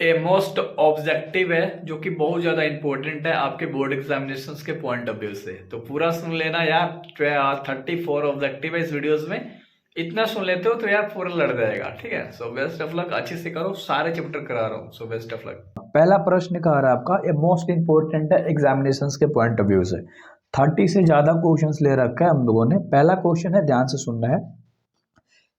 A most objective है जो कि बहुत ज्यादा इंपॉर्टेंट है आपके बोर्ड एग्जामिनेशन के पॉइंट ऑफ व्यू से। तो पूरा सुन लेना यार। 34 ऑब्जेक्टिव है इस वीडियोस में। इतना सुन लेते हो तो यार पूरा लड़ जाएगा। ठीक है, सो बेस्ट ऑफ लक। अच्छे से करो, सारे चैप्टर करा रहा हूँ, सो बेस्ट ऑफ लक। पहला प्रश्न कह रहा है आपका ये मोस्ट इंपोर्टेंट है एग्जामिनेशन के पॉइंट ऑफ व्यू से। 30 से ज्यादा क्वेश्चंस ले रखा है हम लोगों ने। पहला क्वेश्चन है, ध्यान से सुनना है।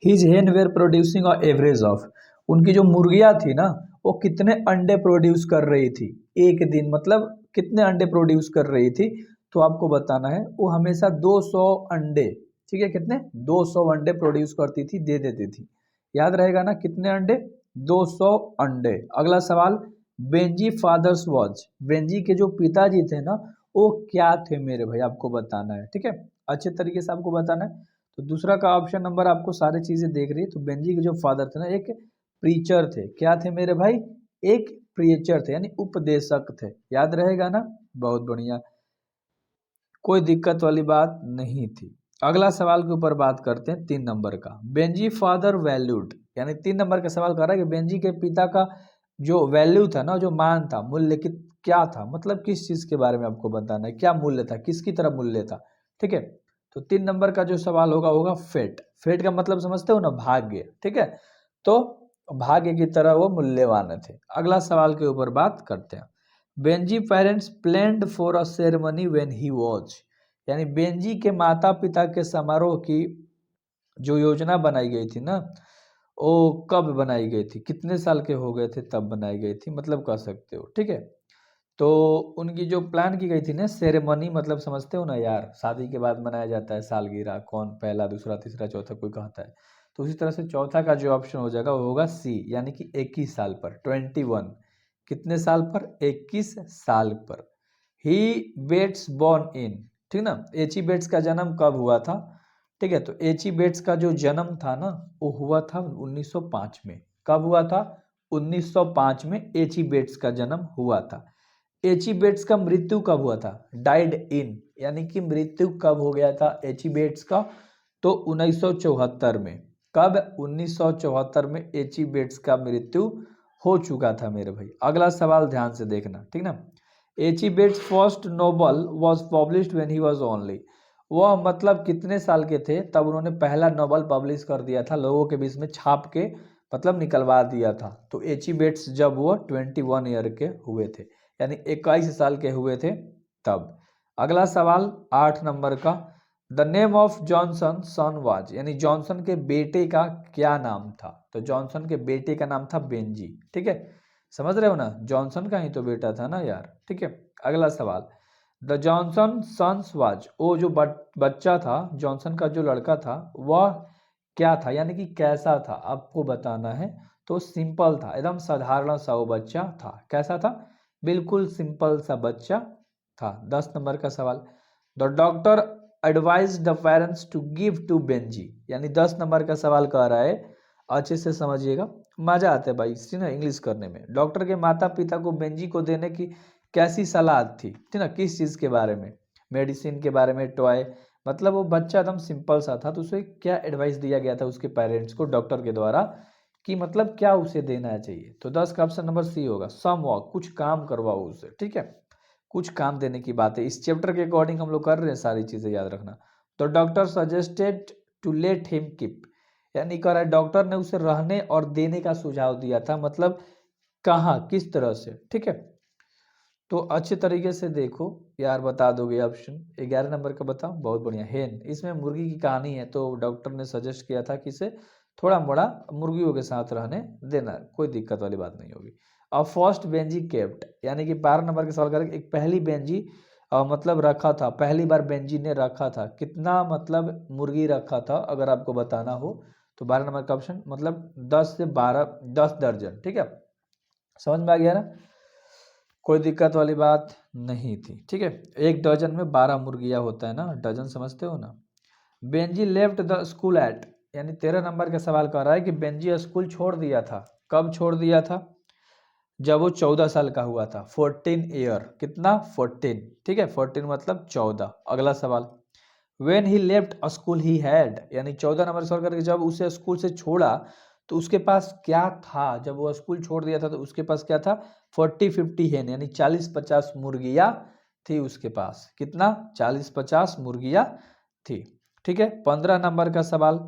His hen were producing a average of, उनकी जो मुर्गियां थी ना, वो कितने अंडे प्रोड्यूस कर रही थी एक दिन, मतलब कितने अंडे प्रोड्यूस कर रही थी। तो आपको बताना है वो हमेशा 200 अंडे, ठीक है, कितने 200 अंडे प्रोड्यूस करती थी, दे देती थी। याद रहेगा ना, कितने अंडे, 200 अंडे। अगला सवाल, बेंजी फादर्स वॉज, बेंजी के जो पिताजी थे ना, वो क्या थे मेरे भाई, आपको बताना है। ठीक है, अच्छे तरीके से आपको बताना है। तो दूसरा का ऑप्शन नंबर आपको सारी चीजें देख रही है। तो बेंजी के जो फादर थे ना, एक प्रीचर थे। क्या थे मेरे भाई, एक प्रीचर थे, यानी उपदेशक थे। याद रहेगा ना, बहुत बढ़िया, कोई दिक्कत वाली बात नहीं थी। अगला सवाल के ऊपर बात करते हैं, 3 नंबर का। बेंजी फादर वैल्यूड, यानी 3 नंबर का सवाल कर रहा है कि बेंजी के पिता का जो वैल्यू था ना, जो मान था, मूल्य क्या था, मतलब किस चीज के बारे में आपको बताना है, क्या मूल्य था, किसकी तरह मूल्य था। ठीक है, तो 3 नंबर का जो सवाल होगा होगा फेट। फेट का मतलब समझते हो ना, भाग्य। ठीक है, तो भाग्य की तरह वो मूल्यवान थे। अगला सवाल के ऊपर बात करते हैं। Benji parents planned for a ceremony when he was, यानी बेंजी के माता पिता के समारोह की जो योजना बनाई गई थी ना, वो कब बनाई गई थी, कितने साल के हो गए थे तब बनाई गई थी, मतलब कह सकते हो। ठीक है, तो उनकी जो प्लान की गई थी ना, सेरेमनी मतलब समझते हो ना यार, शादी के बाद मनाया जाता है सालगिरह, कौन पहला दूसरा तीसरा चौथा कोई कहता है। तो उसी तरह से चौथा का जो ऑप्शन हो जाएगा वो होगा सी, यानी कि 21 साल पर, 21। कितने साल पर, 21 साल पर। ही बेट्स बॉर्न इन, ठीक ना, एची बेट्स का जन्म कब हुआ था। ठीक है, तो एची बेट्स का जो जन्म था ना, वो हुआ था 1905 में। कब हुआ था, 1905 में एची बेट्स का जन्म हुआ था। एची बेट्स का मृत्यु कब हुआ था, डाइड इन, यानी कि मृत्यु कब हो गया था एची बेट्स का, तो 1974 में। कब, 1974 में एची बेट्स का मृत्यु हो चुका था मेरे भाई। अगला सवाल ध्यान से देखना, ठीक ना। H E Bates first novel was published when he was only, वह मतलब कितने साल के थे तब उन्होंने पहला नोबल पब्लिश कर दिया था, लोगों के बीच में छाप के, मतलब निकलवा दिया था। तो एची बेट्स जब वो 21 ईयर के हुए थे, यानी 21 साल के हुए थे तब। अगला सवाल 8 नंबर का। The name of Johnson son was, यानी जॉनसन के बेटे का क्या नाम था। तो जॉनसन के बेटे का नाम था बेंजी। ठीक है, समझ रहे हो ना, जॉनसन का ही तो बेटा था ना यार। ठीक है, अगला सवाल। द जॉनसन सन्स वाज, वो जो बच्चा था, जॉनसन का जो लड़का था, वह क्या था, यानी कि कैसा था, आपको बताना है। तो सिंपल था, एकदम साधारण सा वो बच्चा था। कैसा था, बिल्कुल सिंपल सा बच्चा था। 10 नंबर का सवाल। The doctor advise the parents to give to Benji, यानी 10 नंबर का सवाल कह रहा है, अच्छे से समझिएगा, मजा आता है भाई ना इंग्लिश करने में। डॉक्टर के माता पिता को बेंजी को देने की कैसी सलाह थी, ठीक ना, किस चीज के बारे में, मेडिसिन के बारे में, टॉय, मतलब वो बच्चा एकदम सिंपल सा था, तो उसे क्या एडवाइस दिया गया था उसके पेरेंट्स को डॉक्टर के द्वारा, कि मतलब क्या उसे देना चाहिए। तो 10 का ऑप्शन नंबर सी होगा, सम वॉक, कुछ काम करवाओ उसे। ठीक है, कुछ काम देने की बात है, इस चैप्टर के अकॉर्डिंग हम लोग कर रहे हैं, सारी चीजें याद रखना। तो doctor suggested to let him keep, यानी कह रहा है डॉक्टर ने उसे रहने और देने का सुझाव दिया था, मतलब कहाँ, किस तरह से। ठीक है, तो अच्छे तरीके से देखो यार, बता दोगे ऑप्शन। 11 नंबर का बताओ, बहुत बढ़िया, हेन, इसमें मुर्गी की कहानी है, तो डॉक्टर ने सजेस्ट किया था कि इसे थोड़ा मोड़ा मुर्गियों के साथ रहने देना, कोई दिक्कत वाली बात नहीं होगी। अब फर्स्ट बेंजी केप्ट, यानी कि 12 नंबर के सवाल करें, एक पहली बेंजी मतलब रखा था, पहली बार बेंजी ने रखा था, कितना मतलब मुर्गी रखा था अगर आपको बताना हो। तो 12 नंबर का ऑप्शन मतलब 10 से 12, 10 दर्जन। ठीक है, समझ में आ गया ना, कोई दिक्कत वाली बात नहीं थी। ठीक है, एक डजन में 12 मुर्गियां होता है ना, डजन समझते हो ना। Benji left the school eight, यानी 13 नंबर का सवाल कर रहा है कि बेंजी स्कूल छोड़ दिया था, कब छोड़ दिया था, जब वो 14 साल का हुआ था, 14 ईयर, कितना 14। ठीक है, 14 मतलब 14। अगला सवाल। When he left school he had, यानी 14 नंबर सवाल करके जब उसे स्कूल से छोड़ा तो उसके पास क्या था जब वो स्कूल छोड़ दिया था, तो उसके पास क्या था, 40-50 हेन यानी 40-50 मुर्गियाँ थी उसके पास। कितना, 40-50 मुर्गियाँ थी। ठीक है, 15 नंबर का सवाल,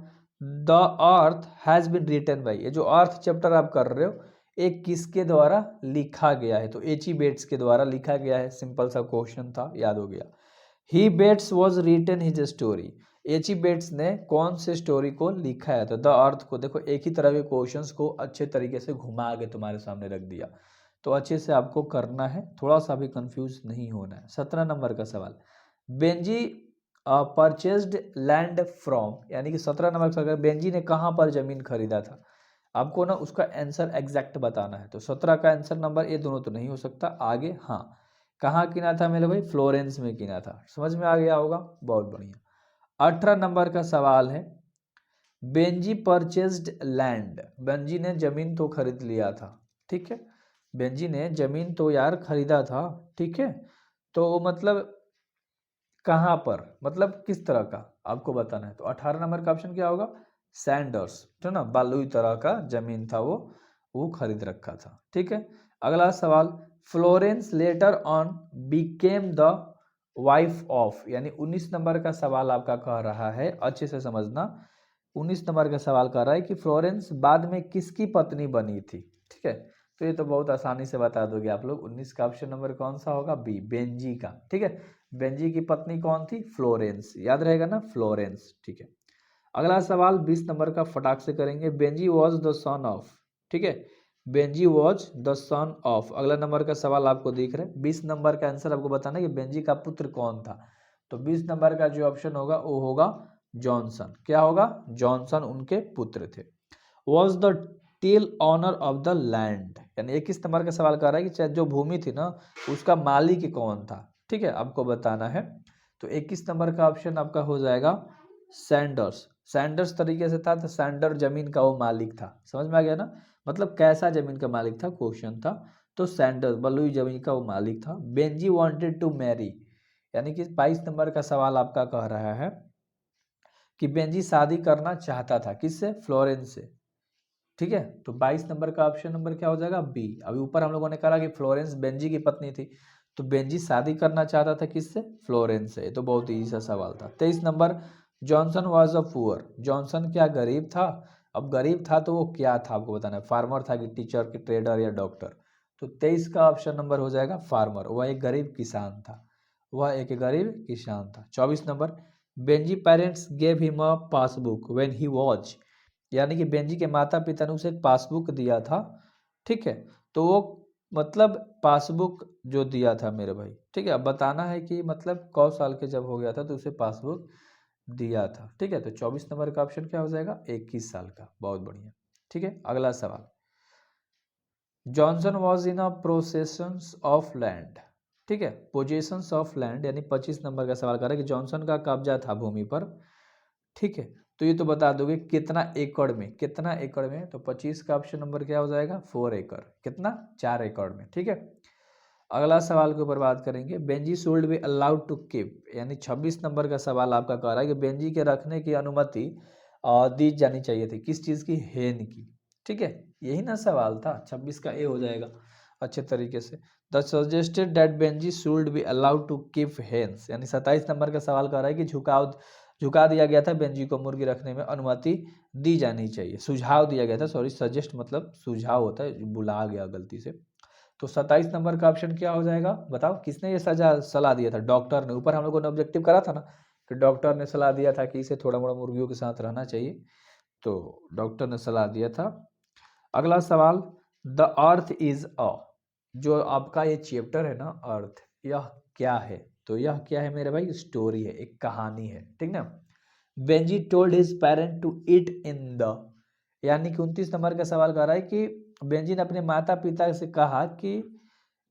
the earth has been written by, ये जो अर्थ चैप्टर आप कर रहे हो एक किसके द्वारा लिखा गया है, तो एच.ई. बेट्स के द्वारा लिखा गया है। सिंपल सा क्वेश्चन था, याद हो गया। He Bates was written his story, H E. Bates ने कौन से स्टोरी को लिखा है, तो द अर्थ को। देखो एक ही तरह के क्वेश्चंस को अच्छे तरीके से घुमा के तुम्हारे सामने रख दिया, तो अच्छे से आपको करना है, थोड़ा सा भी कंफ्यूज नहीं होना है। 17 नंबर का सवाल, बेंजी परचेज्ड लैंड फ्रॉम, यानी कि 17 नंबर का सवाल, बेंजी ने कहाँ पर जमीन खरीदा था। आपको ना उसका आंसर एग्जैक्ट बताना है। तो 17 का आंसर नंबर, ये दोनों तो नहीं हो सकता, आगे हाँ, कहाँ किना था मेरे भाई, फ्लोरेंस में किना था। समझ में आ गया होगा, बहुत बढ़िया। 18 नंबर का सवाल है, बेंजी परचेज्ड लैंड, बेंजी ने जमीन तो खरीद लिया था, ठीक है, बेंजी ने जमीन तो यार खरीदा था, ठीक है, तो मतलब कहाँ पर, मतलब किस तरह का आपको बताना है। तो 18 नंबर का ऑप्शन क्या होगा, सैंडर्स, तो ना बालुई तरह का जमीन था वो खरीद रखा था। ठीक है, अगला सवाल, Florence later on became the wife of, यानी 19 नंबर का सवाल आपका कह रहा है, अच्छे से समझना। 19 नंबर का सवाल कह रहा है कि फ्लोरेंस बाद में किसकी पत्नी बनी थी। ठीक है, तो ये तो बहुत आसानी से बता दोगे आप लोग। 19 का ऑप्शन नंबर कौन सा होगा, बी, बेंजी का। ठीक है, बेंजी की पत्नी कौन थी, फ्लोरेंस, याद रहेगा ना, फ्लोरेंस। ठीक है, अगला सवाल 20 नंबर का फटाक से करेंगे, Benji was the son of, ठीक है, Benji was the son of, अगला नंबर का सवाल आपको दिख रहा है। 20 नंबर का आंसर आपको बताना है कि बेंजी का पुत्र कौन था। तो 20 नंबर का जो ऑप्शन होगा वो होगा जॉनसन। क्या होगा, जॉनसन उनके पुत्र थे। Was the till owner of the land, यानी 21 नंबर का सवाल कर रहा है कि चाहे जो भूमि थी ना उसका मालिक कौन था। ठीक है, आपको बताना है। तो 21 नंबर का ऑप्शन आपका हो जाएगा सैंडर्स। सैंडर्स तरीके से था, तो सैंडर जमीन का वो मालिक था। समझ में आ गया ना, मतलब कैसा जमीन का मालिक था, क्वेश्चन था। तो सैंडर्स बलुई जमीन का वो मालिक था। बेंजी वांटेड टू मैरी, यानी कि 22 नंबर का सवाल आपका कह रहा है कि बेंजी शादी करना चाहता था, किससे, फ्लोरेंस से। ठीक है, तो 22 नंबर का ऑप्शन नंबर क्या हो जाएगा, बी। अभी ऊपर हम लोगों ने कहा कि फ्लोरेंस बेंजी की पत्नी थी, तो बेंजी शादी करना चाहता था किससे, फ्लोरेंस से। तो बहुत इजी सा सवाल था। 23 number, Johnson was a poor, Johnson क्या गरीब था। अब गरीब था तो वो क्या था आपको बताना है, फार्मर था कि टीचर कि ट्रेडर या डॉक्टर। तो 23 का ऑप्शन नंबर हो जाएगा फार्मर, वह एक गरीब किसान था, वह एक गरीब किसान था। 24 number, Benji parents gave him a passbook when he was, यानी कि बेंजी के माता पिता ने उसे एक पासबुक दिया था। ठीक है, तो वो मतलब पासबुक जो दिया था मेरे भाई, ठीक है, अब बताना है कि मतलब कौ साल के जब हो गया था तो उसे पासबुक दिया था। ठीक है, तो 24 नंबर का ऑप्शन क्या हो जाएगा, 21 साल का। बहुत बढ़िया। ठीक है, अगला सवाल, Johnson was in a processions of land, ठीक है, पोजेशंस ऑफ लैंड, यानी 25 नंबर का सवाल कर रहा है कि जॉनसन का कब्जा था भूमि पर। ठीक है, तो ये तो बता दोगे कितना एकड़ में, कितना एकड़ में। तो 25 का ऑप्शन नंबर क्या हो जाएगा, 4 एकड़। कितना, 4 एकड़ में। ठीक है, अगला सवाल के ऊपर बात करेंगे, Benji should be allowed to keep, यानी 26 नंबर का सवाल आपका कह रहा है कि बेंजी के रखने की अनुमति दी जानी चाहिए थी, किस चीज़ की, हेन की। ठीक है, यही ना सवाल था, 26 का ए हो जाएगा अच्छे तरीके से। The suggested that Benji should be allowed to keep hens, यानी 27 नंबर का सवाल कह रहा है कि झुका दिया गया था, बेंजी को मुर्गी रखने में अनुमति दी जानी चाहिए, सुझाव दिया गया था, सॉरी, सजेस्ट मतलब सुझाव होता है, बुला गया गलती से। तो 27 नंबर का ऑप्शन क्या हो जाएगा, बताओ, किसने ये सलाह दिया था, डॉक्टर ने। ऊपर हम लोगों ने ऑब्जेक्टिव करा था ना कि डॉक्टर ने सलाह दिया था कि इसे थोड़ा मोड़ा मुर्गियों के साथ रहना चाहिए, तो डॉक्टर ने सलाह दिया था। अगला सवाल, द अर्थ इज अ, जो आपका ये चैप्टर है ना अर्थ, यह क्या है। तो यह क्या है मेरे भाई, स्टोरी है, एक कहानी है। ठीक ना, Benji told his parent to eat in the, यानी कि 29 नंबर का सवाल कर रहा है कि बेंजी ने अपने माता पिता से कहा कि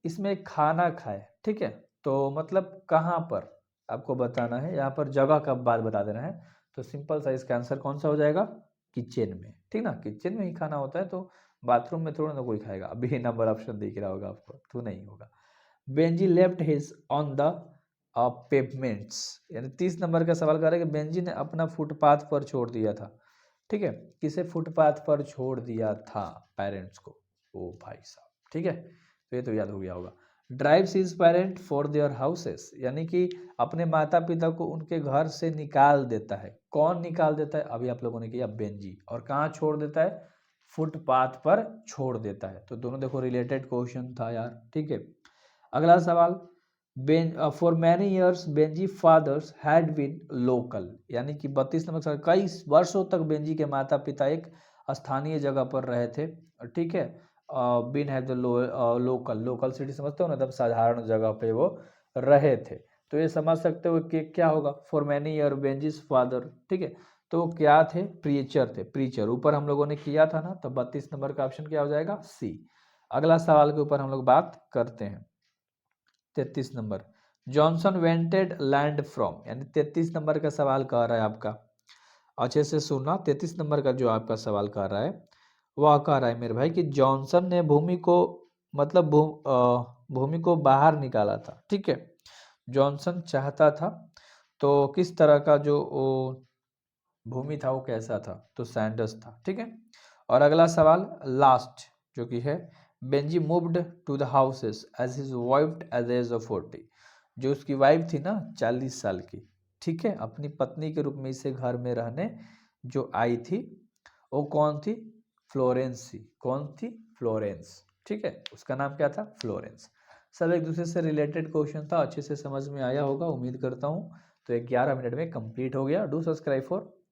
इसमें खाना खाए। ठीक है, तो मतलब कहाँ पर आपको बताना है, यहाँ पर जगह का बात बता देना है। तो सिंपल सा इसका आंसर कौन सा हो जाएगा, किचन में। ठीक ना, किचन में ही खाना होता है, तो बाथरूम में थोड़ा ना कोई खाएगा। अभी नंबर ऑप्शन दिख रहा होगा आपको, तो नहीं होगा। Benji left his on the pavements, यानी 30 नंबर का सवाल कर रहा है कि बेंजी ने अपना फुटपाथ पर छोड़ दिया था। ठीक है, किसे फुटपाथ पर छोड़ दिया था, पेरेंट्स को, ओ भाई साहब, ठीक है, तो ये तो याद हो गया होगा। Drives his parent for their houses, यानी कि अपने माता पिता को उनके घर से निकाल देता है। कौन निकाल देता है, अभी आप लोगों ने किया बेंजी, और कहाँ छोड़ देता है, फुटपाथ पर छोड़ देता है। तो दोनों देखो रिलेटेड क्वेश्चन था यार, ठीक है। अगला सवाल, for many years Benji fathers had been local, यानी कि 32 नंबर सवाल, कई वर्षों तक बेंजी के माता पिता एक स्थानीय जगह पर रहे थे, ठीक है। बीन है जो लोकल, लोकल सिटी समझते हो ना, एकदम साधारण जगह पे वो रहे थे। तो ये समझ सकते हो कि क्या होगा, फॉर मैनी ईयर बेंजीज फादर, ठीक है। तो क्या थे, प्रीचर थे, प्रीचर, ऊपर हम लोगों ने किया था ना, तो 32 नंबर का ऑप्शन क्या हो जाएगा, सी। अगला सवाल के ऊपर हम लोग बात करते हैं, 33 number, Johnson wanted land from, यानी 33 नंबर का सवाल कह रहा है आपका, अच्छे से सुनना, 33 नंबर का जो आपका सवाल कह रहा है वह कह रहा है मेरे भाई कि जॉनसन ने भूमि को, मतलब भूमि को बाहर निकाला था, ठीक है। जॉनसन चाहता था, तो किस तरह का जो भूमि था वो कैसा था, तो सैंडर्स था, ठीक है। और अगला सवाल लास्ट जो कि है, Benji moved to the houses as his wife as age of 40, जो उसकी वाइफ थी ना 40 साल की, ठीक है, अपनी पत्नी के रूप में इसे घर में रहने जो आई थी, वो कौन थी, फ्लोरेंस थी, कौन थी, फ्लोरेंस, ठीक है, उसका नाम क्या था, फ्लोरेंस। सब एक दूसरे से रिलेटेड क्वेश्चन था, अच्छे से समझ में आया होगा उम्मीद करता हूँ। तो 11 मिनट में कंप्लीट हो गया। Do subscribe for